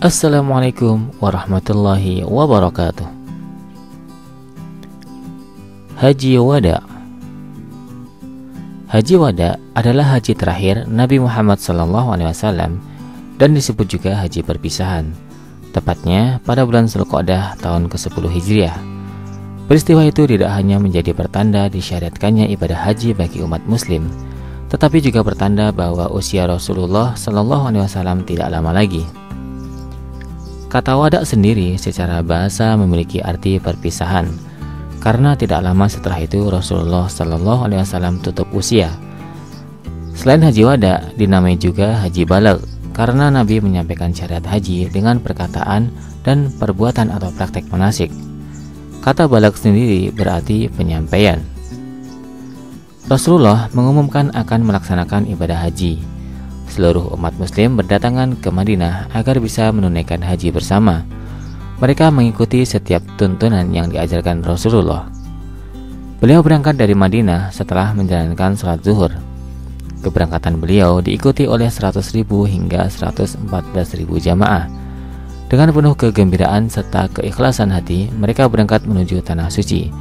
Assalamualaikum warahmatullahi wabarakatuh. Haji Wada. Haji Wada adalah haji terakhir Nabi Muhammad SAW dan disebut juga haji perpisahan, tepatnya pada bulan Zulqa'dah tahun ke-10 Hijriah. Peristiwa itu tidak hanya menjadi pertanda disyariatkannya ibadah haji bagi umat muslim, tetapi juga pertanda bahwa usia Rasulullah SAW tidak lama lagi. Kata wada sendiri secara bahasa memiliki arti perpisahan, karena tidak lama setelah itu Rasulullah SAW tutup usia. Selain haji wada, dinamai juga haji baligh, karena Nabi menyampaikan syariat haji dengan perkataan dan perbuatan atau praktek manasik. Kata baligh sendiri berarti penyampaian. Rasulullah mengumumkan akan melaksanakan ibadah haji. Seluruh umat muslim berdatangan ke Madinah agar bisa menunaikan haji bersama. Mereka mengikuti setiap tuntunan yang diajarkan Rasulullah. Beliau berangkat dari Madinah setelah menjalankan sholat zuhur. Keberangkatan beliau diikuti oleh 100.000 hingga 114.000 jamaah. Dengan penuh kegembiraan serta keikhlasan hati, mereka berangkat menuju tanah suci.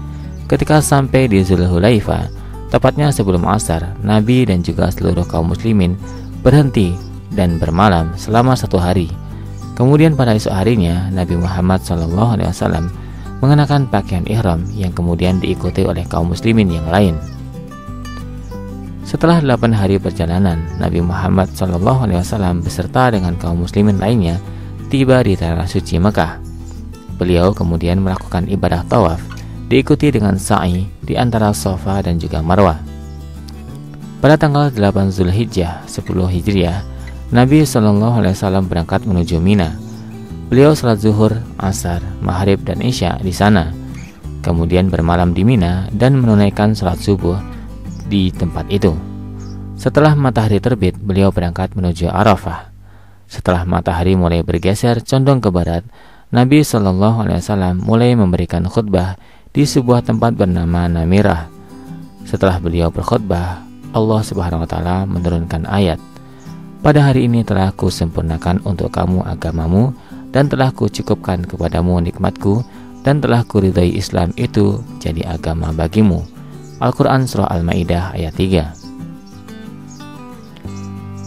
Ketika sampai di Zulhulaifah, tepatnya sebelum asar, Nabi dan juga seluruh kaum muslimin berhenti dan bermalam selama 1 hari. Kemudian pada esok harinya Nabi Muhammad SAW mengenakan pakaian ihram yang kemudian diikuti oleh kaum muslimin yang lain. Setelah 8 hari perjalanan, Nabi Muhammad SAW beserta dengan kaum muslimin lainnya tiba di tanah suci Mekah. Beliau kemudian melakukan ibadah tawaf, diikuti dengan sa'i di antara Safa dan juga Marwah. Pada tanggal 8 Zulhijjah 10 Hijriah, Nabi SAW berangkat menuju Mina. Beliau salat zuhur, asar, maghrib, dan isya di sana. Kemudian bermalam di Mina dan menunaikan salat subuh di tempat itu. Setelah matahari terbit, beliau berangkat menuju Arafah. Setelah matahari mulai bergeser condong ke barat, Nabi SAW mulai memberikan khutbah di sebuah tempat bernama Namirah. Setelah beliau berkhutbah, Allah Subhanahu wa Ta'ala menurunkan ayat, "Pada hari ini telah kusempurnakan untuk kamu agamamu, dan telah kucukupkan kepadamu nikmatku, dan telah kuridai Islam itu jadi agama bagimu." Al-Quran Surah Al-Ma'idah ayat 3.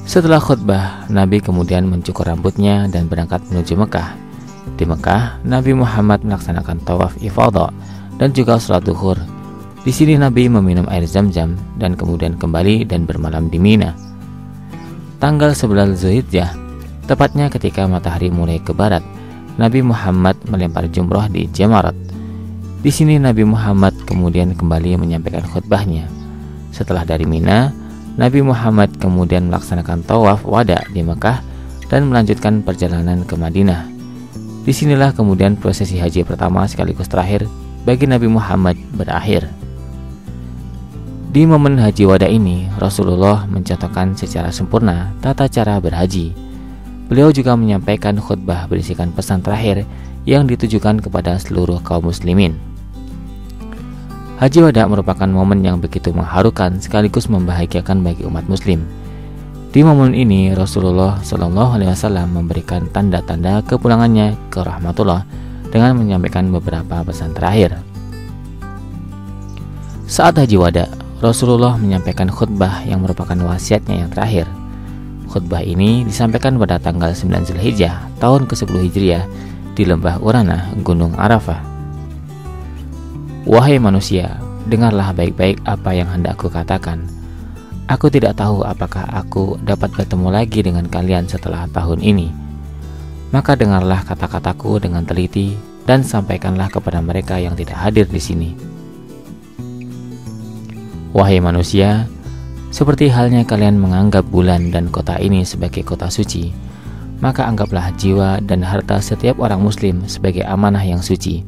Setelah khutbah, Nabi kemudian mencukur rambutnya dan berangkat menuju Mekah. Di Mekah, Nabi Muhammad melaksanakan tawaf ifadah dan juga sholat zuhur. Di sini Nabi meminum air Zam-Zam dan kemudian kembali dan bermalam di Mina. Tanggal 11 Zulhijjah, tepatnya ketika matahari mulai ke barat, Nabi Muhammad melempar jumroh di Jamarat. Di sini Nabi Muhammad kemudian kembali menyampaikan khutbahnya. Setelah dari Mina, Nabi Muhammad kemudian melaksanakan tawaf wada di Mekah dan melanjutkan perjalanan ke Madinah. Disinilah kemudian prosesi haji pertama sekaligus terakhir bagi Nabi Muhammad berakhir. Di momen haji wada ini, Rasulullah mencontohkan secara sempurna tata cara berhaji. Beliau juga menyampaikan khutbah berisikan pesan terakhir yang ditujukan kepada seluruh kaum muslimin. Haji wada merupakan momen yang begitu mengharukan sekaligus membahagiakan bagi umat muslim. Di momen ini, Rasulullah SAW memberikan tanda-tanda kepulangannya ke rahmatullah dengan menyampaikan beberapa pesan terakhir. Saat haji wada, Rasulullah menyampaikan khutbah yang merupakan wasiatnya yang terakhir. Khutbah ini disampaikan pada tanggal 9 Zulhijjah tahun ke-10 Hijriah di lembah Urana, Gunung Arafah. "Wahai manusia, dengarlah baik-baik apa yang hendak aku katakan. Aku tidak tahu apakah aku dapat bertemu lagi dengan kalian setelah tahun ini. Maka dengarlah kata-kataku dengan teliti dan sampaikanlah kepada mereka yang tidak hadir di sini. Wahai manusia, seperti halnya kalian menganggap bulan dan kota ini sebagai kota suci, maka anggaplah jiwa dan harta setiap orang muslim sebagai amanah yang suci.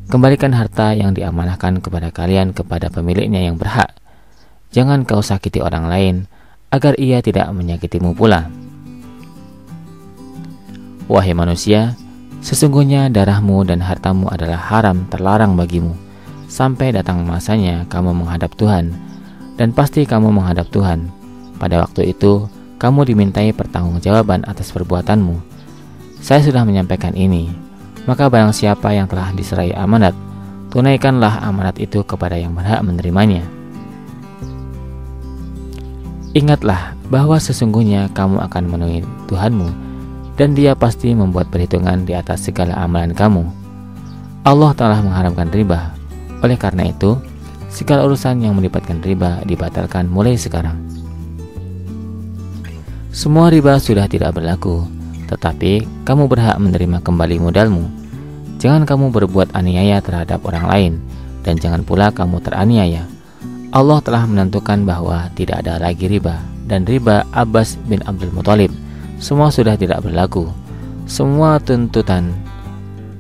Kembalikan harta yang diamanahkan kepada kalian kepada pemiliknya yang berhak. Jangan kau sakiti orang lain, agar ia tidak menyakitimu pula. Wahai manusia, sesungguhnya darahmu dan hartamu adalah haram terlarang bagimu, sampai datang masanya kamu menghadap Tuhan, dan pasti kamu menghadap Tuhan. Pada waktu itu, kamu dimintai pertanggungjawaban atas perbuatanmu. Saya sudah menyampaikan ini. Maka barang siapa yang telah diserai amanat, tunaikanlah amanat itu kepada yang berhak menerimanya. Ingatlah bahwa sesungguhnya kamu akan menemui Tuhanmu, dan Dia pasti membuat perhitungan di atas segala amalan kamu. Allah telah mengharamkan riba. Oleh karena itu, segala urusan yang melibatkan riba dibatalkan mulai sekarang. Semua riba sudah tidak berlaku, tetapi kamu berhak menerima kembali modalmu. Jangan kamu berbuat aniaya terhadap orang lain, dan jangan pula kamu teraniaya. Allah telah menentukan bahwa tidak ada lagi riba, dan riba Abbas bin Abdul Muthalib semua sudah tidak berlaku. Semua tuntutan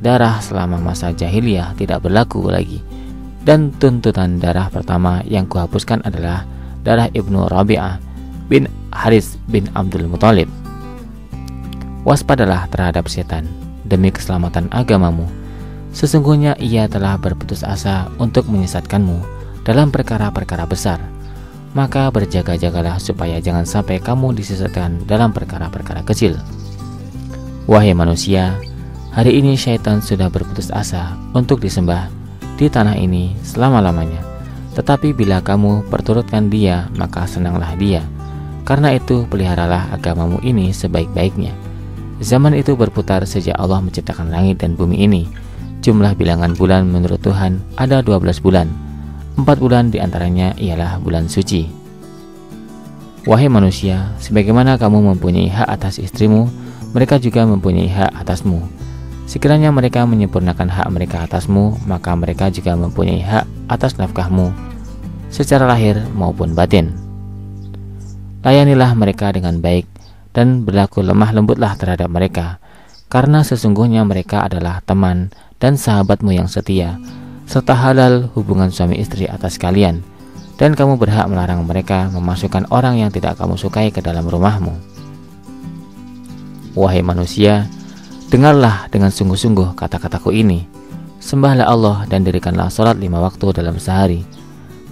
darah selama masa jahiliyah tidak berlaku lagi, dan tuntutan darah pertama yang kuhapuskan adalah darah Ibnu Rabi'ah bin Haris bin Abdul Muthalib. Waspadalah terhadap setan demi keselamatan agamamu. Sesungguhnya ia telah berputus asa untuk menyesatkanmu dalam perkara-perkara besar. Maka berjaga-jagalah supaya jangan sampai kamu disesatkan dalam perkara-perkara kecil. Wahai manusia, hari ini syaitan sudah berputus asa untuk disembah di tanah ini selama-lamanya. Tetapi bila kamu perturutkan dia, maka senanglah dia. Karena itu peliharalah agamamu ini sebaik-baiknya. Zaman itu berputar sejak Allah menciptakan langit dan bumi ini. Jumlah bilangan bulan menurut Tuhan ada 12 bulan. 4 bulan diantaranya ialah bulan suci. Wahai manusia, sebagaimana kamu mempunyai hak atas istrimu, mereka juga mempunyai hak atasmu. Sekiranya mereka menyempurnakan hak mereka atasmu, maka mereka juga mempunyai hak atas nafkahmu, secara lahir maupun batin. Layanilah mereka dengan baik, dan berlaku lemah lembutlah terhadap mereka, karena sesungguhnya mereka adalah teman dan sahabatmu yang setia, serta halal hubungan suami istri atas kalian, dan kamu berhak melarang mereka memasukkan orang yang tidak kamu sukai ke dalam rumahmu. Wahai manusia, dengarlah dengan sungguh-sungguh kata-kataku ini. Sembahlah Allah dan dirikanlah sholat 5 waktu dalam sehari.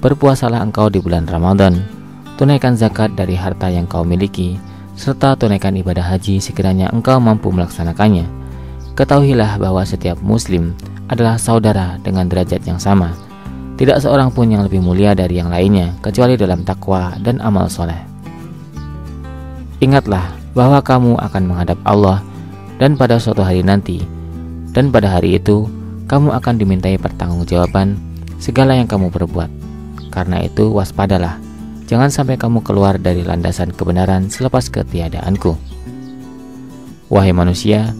Berpuasalah engkau di bulan Ramadan. Tunaikan zakat dari harta yang kau miliki, serta tunaikan ibadah haji sekiranya engkau mampu melaksanakannya. Ketahuilah bahwa setiap muslim adalah saudara dengan derajat yang sama. Tidak seorang pun yang lebih mulia dari yang lainnya, kecuali dalam takwa dan amal soleh. Ingatlah bahwa kamu akan menghadap Allah dan pada suatu hari nanti, dan pada hari itu kamu akan dimintai pertanggungjawaban segala yang kamu perbuat. Karena itu waspadalah, jangan sampai kamu keluar dari landasan kebenaran selepas ketiadaanku. Wahai manusia,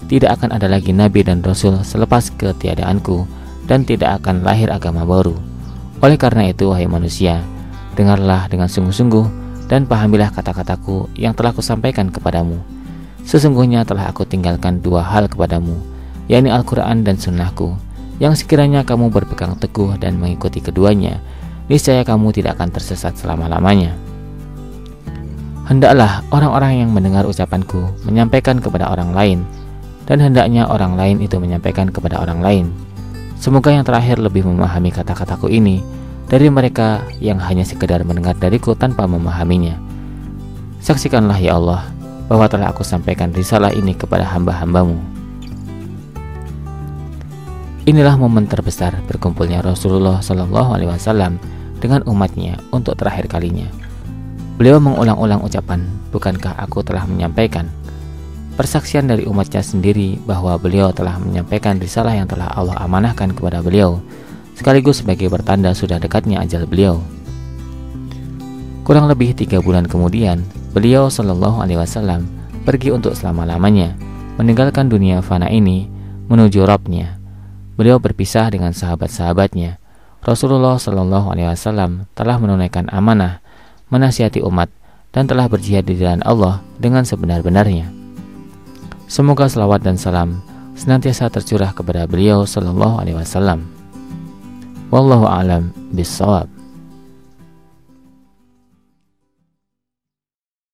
tidak akan ada lagi nabi dan rasul selepas ketiadaanku, dan tidak akan lahir agama baru. Oleh karena itu, wahai manusia, dengarlah dengan sungguh-sungguh dan pahamilah kata-kataku yang telah kusampaikan kepadamu. Sesungguhnya telah aku tinggalkan 2 hal kepadamu, yakni Al-Quran dan Sunnahku, yang sekiranya kamu berpegang teguh dan mengikuti keduanya, niscaya kamu tidak akan tersesat selama-lamanya. Hendaklah orang-orang yang mendengar ucapanku menyampaikan kepada orang lain, dan hendaknya orang lain itu menyampaikan kepada orang lain. Semoga yang terakhir lebih memahami kata-kataku ini dari mereka yang hanya sekedar mendengar dariku tanpa memahaminya. Saksikanlah ya Allah bahwa telah aku sampaikan risalah ini kepada hamba-hambamu. Inilah momen terbesar berkumpulnya Rasulullah SAW dengan umatnya untuk terakhir kalinya. Beliau mengulang-ulang ucapan, bukankah aku telah menyampaikan? Persaksian dari umatnya sendiri bahwa beliau telah menyampaikan risalah yang telah Allah amanahkan kepada beliau, sekaligus sebagai pertanda sudah dekatnya ajal beliau. Kurang lebih 3 bulan kemudian, beliau SAW pergi untuk selama-lamanya, meninggalkan dunia fana ini menuju Rabbnya. Beliau berpisah dengan sahabat-sahabatnya. Rasulullah SAW telah menunaikan amanah, menasihati umat, dan telah berjihad di jalan Allah dengan sebenar-benarnya. Semoga salawat dan salam senantiasa tercurah kepada beliau sallallahu alaihi wasallam. Wallahu a'lam bishawab.